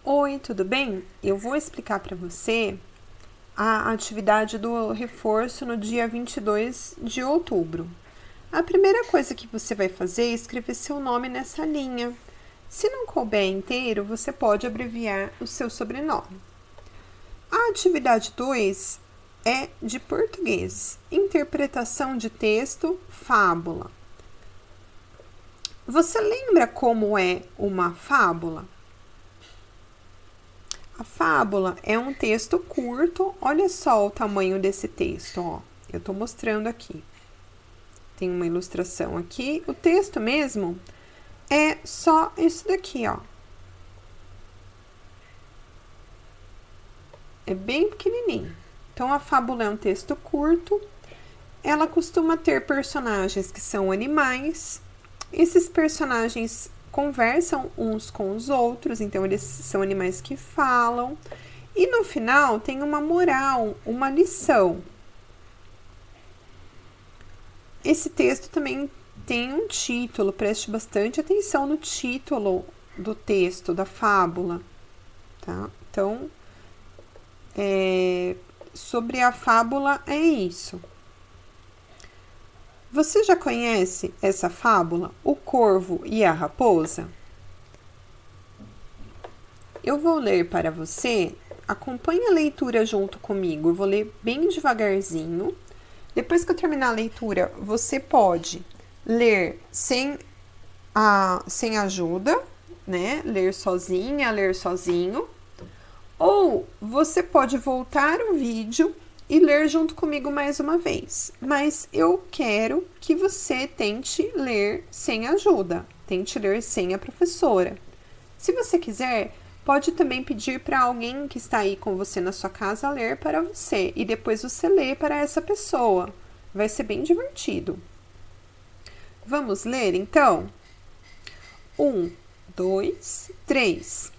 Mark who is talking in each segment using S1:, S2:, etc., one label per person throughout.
S1: Oi, tudo bem? Eu vou explicar para você a atividade do reforço no dia 22 de outubro. A primeira coisa que você vai fazer é escrever seu nome nessa linha. Se não couber inteiro, você pode abreviar o seu sobrenome. A atividade 2 é de português, interpretação de texto, fábula. Você lembra como é uma fábula? A fábula é um texto curto. Olha só o tamanho desse texto, ó. Eu tô mostrando aqui. Tem uma ilustração aqui. O texto mesmo é só isso daqui, ó. É bem pequenininho. Então, a fábula é um texto curto. Ela costuma ter personagens que são animais. Esses personagens conversam uns com os outros, então eles são animais que falam. E no final tem uma moral, uma lição. Esse texto também tem um título, preste bastante atenção no título do texto, da fábula, tá? Então, sobre a fábula é isso. Você já conhece essa fábula, O Corvo e a Raposa? Eu vou ler para você, acompanhe a leitura junto comigo, eu vou ler bem devagarzinho. Depois que eu terminar a leitura, você pode ler sem ajuda, né? Ler sozinha, ler sozinho. Ou você pode voltar o vídeo e ler junto comigo mais uma vez. Mas eu quero que você tente ler sem ajuda, tente ler sem a professora. Se você quiser, pode também pedir para alguém que está aí com você na sua casa ler para você e depois você lê para essa pessoa. Vai ser bem divertido. Vamos ler então? 1, 2, 3.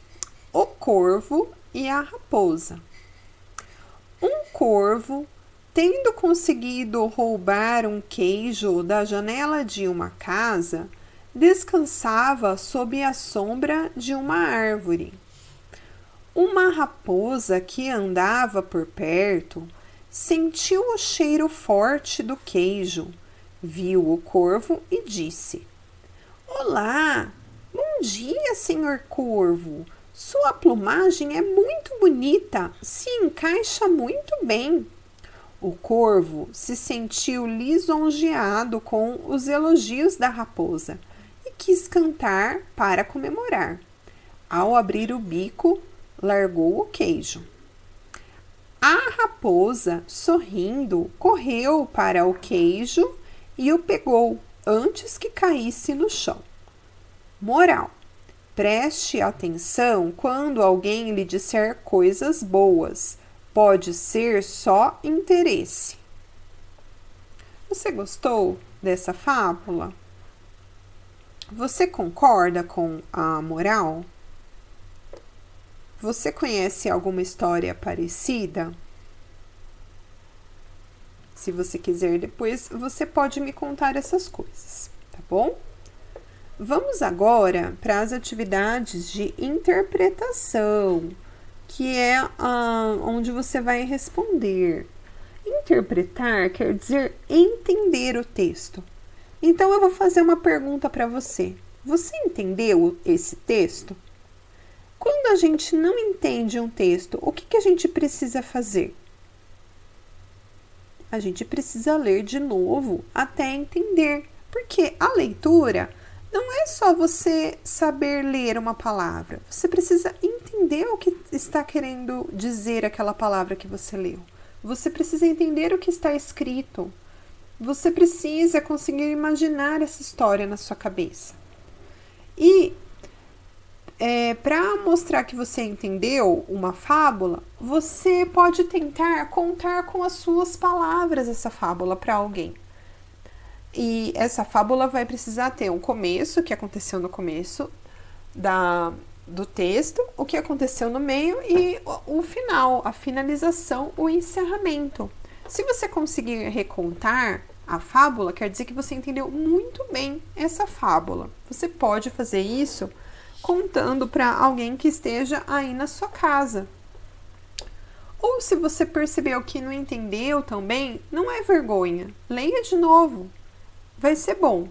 S1: O Corvo e a Raposa. Um corvo, tendo conseguido roubar um queijo da janela de uma casa, descansava sob a sombra de uma árvore. Uma raposa que andava por perto sentiu o cheiro forte do queijo, viu o corvo e disse: Olá, bom dia, senhor corvo. Sua plumagem é muito bonita, se encaixa muito bem. O corvo se sentiu lisonjeado com os elogios da raposa e quis cantar para comemorar. Ao abrir o bico, largou o queijo. A raposa, sorrindo, correu para o queijo e o pegou antes que caísse no chão. Moral: preste atenção quando alguém lhe disser coisas boas. Pode ser só interesse. Você gostou dessa fábula? Você concorda com a moral? Você conhece alguma história parecida? Se você quiser depois, você pode me contar essas coisas, tá bom? Vamos agora para as atividades de interpretação, que é onde você vai responder. Interpretar quer dizer entender o texto. Então, eu vou fazer uma pergunta para você. Você entendeu esse texto? Quando a gente não entende um texto, o que a gente precisa fazer? A gente precisa ler de novo até entender, porque a leitura não é só você saber ler uma palavra, você precisa entender o que está querendo dizer aquela palavra que você leu. Você precisa entender o que está escrito. Você precisa conseguir imaginar essa história na sua cabeça. E para mostrar que você entendeu uma fábula, você pode tentar contar com as suas palavras essa fábula para alguém. E essa fábula vai precisar ter um começo, o que aconteceu no começo do texto, o que aconteceu no meio e o final, a finalização, o encerramento. Se você conseguir recontar a fábula, quer dizer que você entendeu muito bem essa fábula. Você pode fazer isso contando para alguém que esteja aí na sua casa. Ou se você percebeu que não entendeu também, não é vergonha. Leia de novo. Vai ser bom.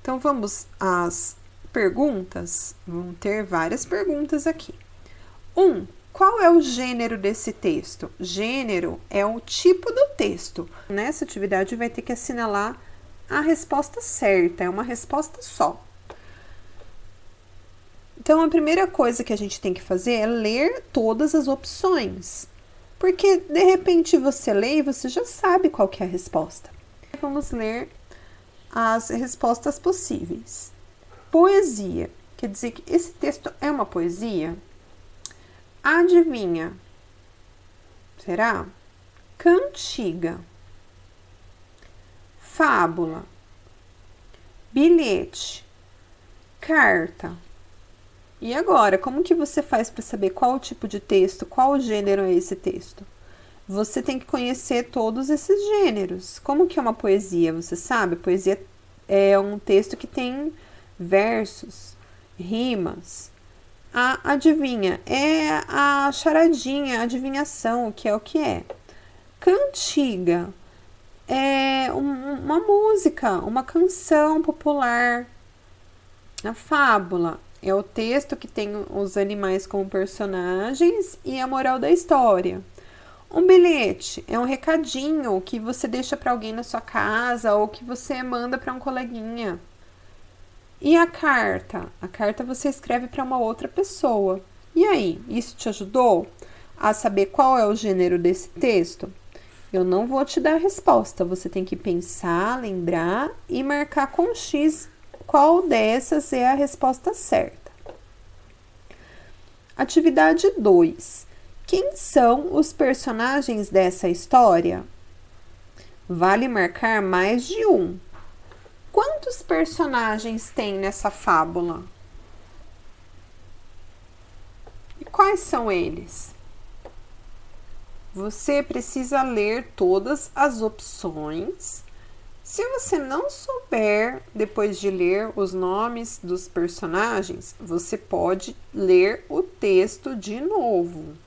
S1: Então vamos às perguntas. Vão ter várias perguntas aqui. 1. Qual é o gênero desse texto? Gênero é o tipo do texto. Nessa atividade vai ter que assinalar a resposta certa, é uma resposta só. Então, a primeira coisa que a gente tem que fazer é ler todas as opções. Porque, de repente, você lê e você já sabe qual que é a resposta. Vamos ler as respostas possíveis. Poesia. Quer dizer que esse texto é uma poesia? Adivinha. Será? Cantiga. Fábula. Bilhete. Carta. E agora, como que você faz para saber qual o tipo de texto, qual o gênero é esse texto? Você tem que conhecer todos esses gêneros. Como que é uma poesia? Você sabe? Poesia é um texto que tem versos, rimas. A adivinha é a charadinha, a adivinhação, o que é. Cantiga é uma música, uma canção popular. A fábula é o texto que tem os animais como personagens e a moral da história. Um bilhete é um recadinho que você deixa para alguém na sua casa ou que você manda para um coleguinha. E a carta? A carta você escreve para uma outra pessoa. E aí, isso te ajudou a saber qual é o gênero desse texto? Eu não vou te dar a resposta, você tem que pensar, lembrar e marcar com X qual dessas é a resposta certa. Atividade 2. Quem são os personagens dessa história? Vale marcar mais de um. Quantos personagens tem nessa fábula? E quais são eles? Você precisa ler todas as opções. Se você não souber, depois de ler os nomes dos personagens, você pode ler o texto de novo.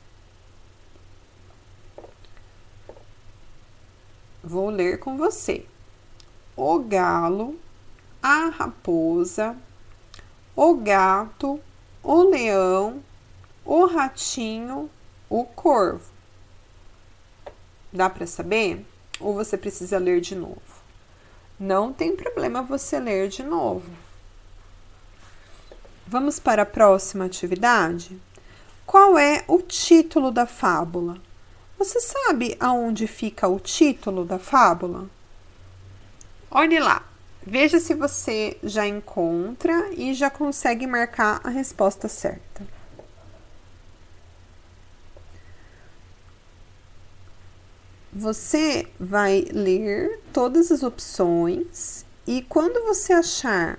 S1: Vou ler com você. O galo, a raposa, o gato, o leão, o ratinho, o corvo. Dá para saber? Ou você precisa ler de novo? Não tem problema você ler de novo. Vamos para a próxima atividade? Qual é o título da fábula? Você sabe aonde fica o título da fábula? Olhe lá, veja se você já encontra e já consegue marcar a resposta certa. Você vai ler todas as opções e quando você achar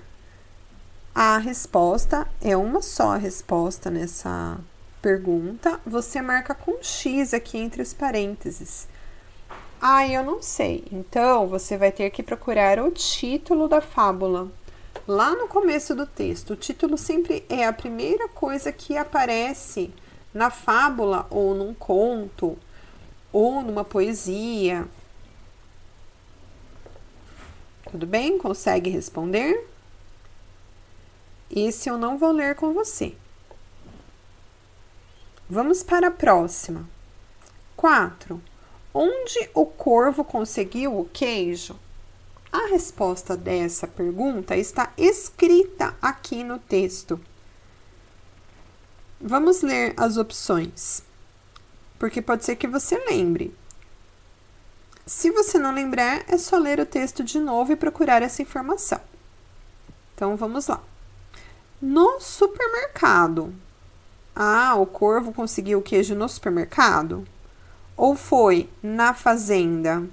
S1: a resposta, é uma só a resposta nessa pergunta, você marca com X aqui entre os parênteses. Ah, eu não sei. Então, você vai ter que procurar o título da fábula. Lá no começo do texto, o título sempre é a primeira coisa que aparece na fábula ou num conto ou numa poesia. Tudo bem? Consegue responder? Esse eu não vou ler com você. Vamos para a próxima. 4. Onde o corvo conseguiu o queijo? A resposta dessa pergunta está escrita aqui no texto. Vamos ler as opções, porque pode ser que você lembre. Se você não lembrar, é só ler o texto de novo e procurar essa informação. Então, vamos lá. No supermercado. Ah, o corvo conseguiu o queijo no supermercado? Ou foi na fazenda?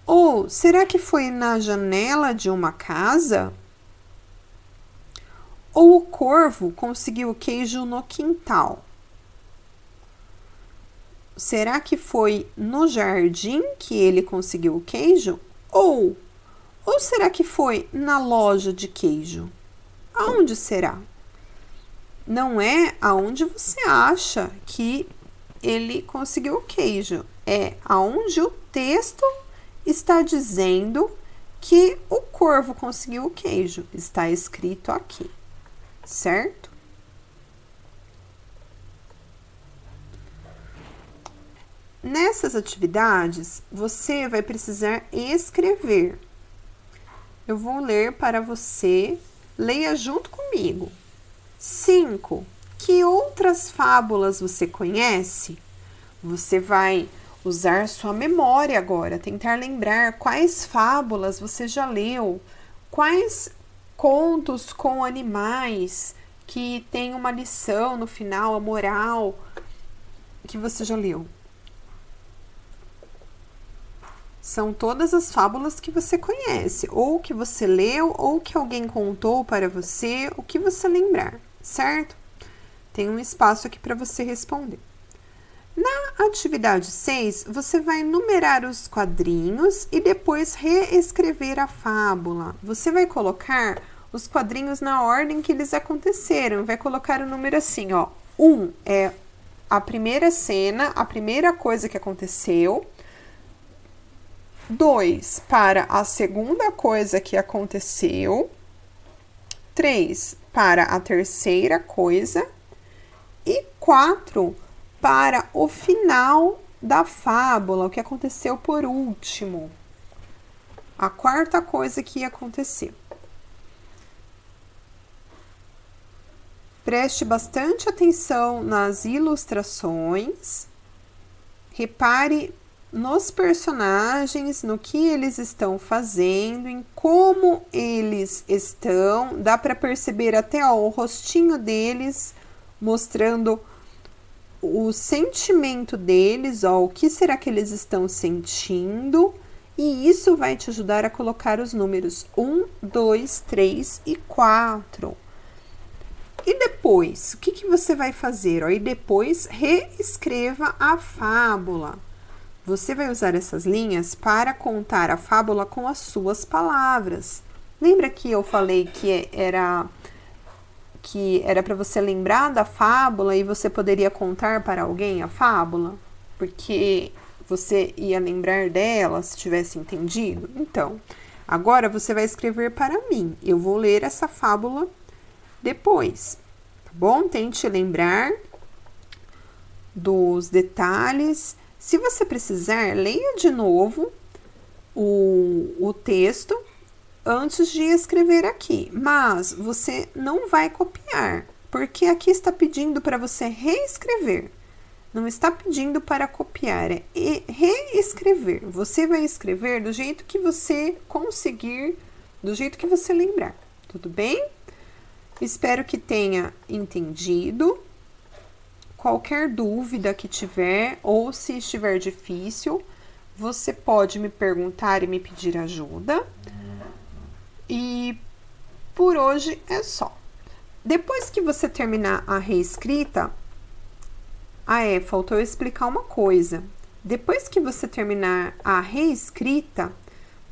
S1: Ou será que foi na janela de uma casa? Ou o corvo conseguiu o queijo no quintal? Será que foi no jardim que ele conseguiu o queijo? Ou será que foi na loja de queijo? Aonde será? Não é aonde você acha que ele conseguiu o queijo, é aonde o texto está dizendo que o corvo conseguiu o queijo. Está escrito aqui, certo? Nessas atividades, você vai precisar escrever. Eu vou ler para você, leia junto comigo. 5. Que outras fábulas você conhece? Você vai usar sua memória agora, tentar lembrar quais fábulas você já leu, quais contos com animais que tem uma lição no final, a moral, que você já leu. São todas as fábulas que você conhece, ou que você leu, ou que alguém contou para você, o que você lembrar, certo? Tem um espaço aqui para você responder. Na atividade 6, você vai numerar os quadrinhos e depois reescrever a fábula. Você vai colocar os quadrinhos na ordem que eles aconteceram. Vai colocar o número assim, ó. 1 é a primeira cena, a primeira coisa que aconteceu. 2 para a segunda coisa que aconteceu. 3 para a terceira coisa. E 4 para o final da fábula, o que aconteceu por último. A quarta coisa que aconteceu. Preste bastante atenção nas ilustrações. Repare nos personagens, no que eles estão fazendo, em como eles estão. Dá para perceber até ó, o rostinho deles, mostrando o sentimento deles, ó, o que será que eles estão sentindo, e isso vai te ajudar a colocar os números 1, 2, 3 e 4. E depois, o que você vai fazer? Ó? E depois, reescreva a fábula. Você vai usar essas linhas para contar a fábula com as suas palavras. Lembra que eu falei que era para você lembrar da fábula e você poderia contar para alguém a fábula? Porque você ia lembrar dela se tivesse entendido? Então, agora você vai escrever para mim. Eu vou ler essa fábula depois, tá bom? Tente lembrar dos detalhes. Se você precisar, leia de novo o texto antes de escrever aqui, mas você não vai copiar, porque aqui está pedindo para você reescrever, não está pedindo para copiar, é reescrever. Você vai escrever do jeito que você conseguir, do jeito que você lembrar, tudo bem? Espero que tenha entendido. Qualquer dúvida que tiver, ou se estiver difícil, você pode me perguntar e me pedir ajuda. E por hoje é só. Depois que você terminar a reescrita, faltou eu explicar uma coisa. Depois que você terminar a reescrita,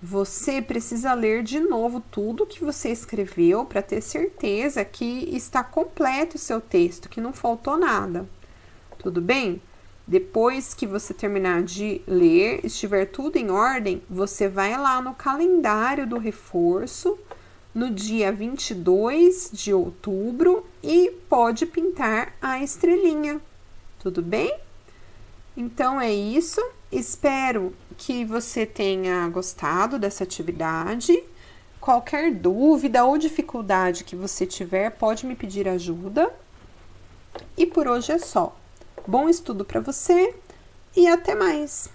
S1: você precisa ler de novo tudo que você escreveu para ter certeza que está completo o seu texto, que não faltou nada. Tudo bem? Depois que você terminar de ler, estiver tudo em ordem, você vai lá no calendário do reforço, no dia 22 de outubro, e pode pintar a estrelinha. Tudo bem? Então é isso. Espero que você tenha gostado dessa atividade. Qualquer dúvida ou dificuldade que você tiver, pode me pedir ajuda. E por hoje é só. Bom estudo para você e até mais!